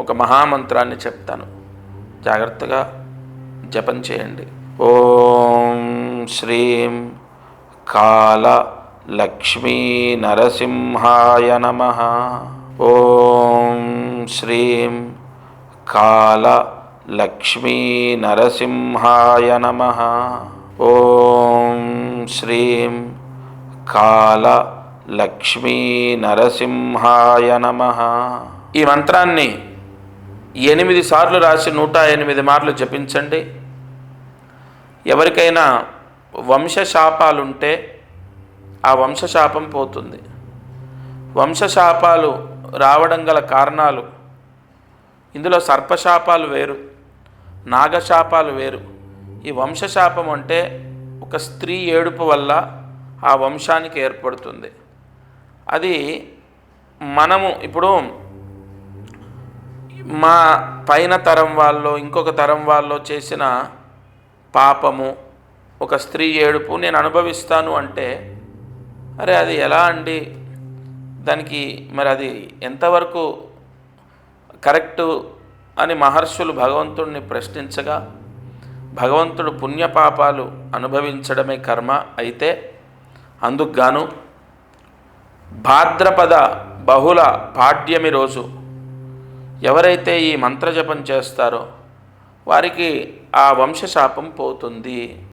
ఒక మహామంత్రాన్ని చెప్తాను, జాగ్రత్తగా జపం చేయండి. ఓం శ్రీం కాల లక్ష్మీ నరసింహాయ నమః. ఓం శ్రీం కాల లక్ష్మీ నరసింహాయ నమః. ఓం శ్రీం కాల లక్ష్మీ నరసింహాయ నమః. ఈ మంత్రాన్ని 8 సార్లు రాసి 108 మార్లు జపించండి. ఎవరికైనా వంశశాపాలుంటే ఆ వంశశాపం పోతుంది. వంశశాపాలు రావడం గల కారణాలు, ఇందులో సర్పశాపాలు వేరు, నాగశాపాలు వేరు. ఈ వంశశాపం అంటే ఒక స్త్రీ ఏడుపు వల్ల ఆ వంశానికి ఏర్పడుతుంది. అది మనము ఇప్పుడు మా పైన తరం వాళ్ళు ఇంకొక తరం వాళ్ళు చేసిన పాపము, ఒక స్త్రీ ఏడుపు నేను అనుభవిస్తాను అంటే, అరే అది ఎలా అండి, దానికి మరి అది ఎంతవరకు కరెక్టు అని మహర్షులు భగవంతుడిని ప్రశ్నించగా, భగవంతుడు పుణ్యపాపాలు అనుభవించడమే కర్మ అయితే అందుకు గాను భాద్రపద బహుళ పాడ్యమి రోజు ఎవరైతే ఈ మంత్రజపం చేస్తారో వారికి ఆ వంశశాపం పోతుంది.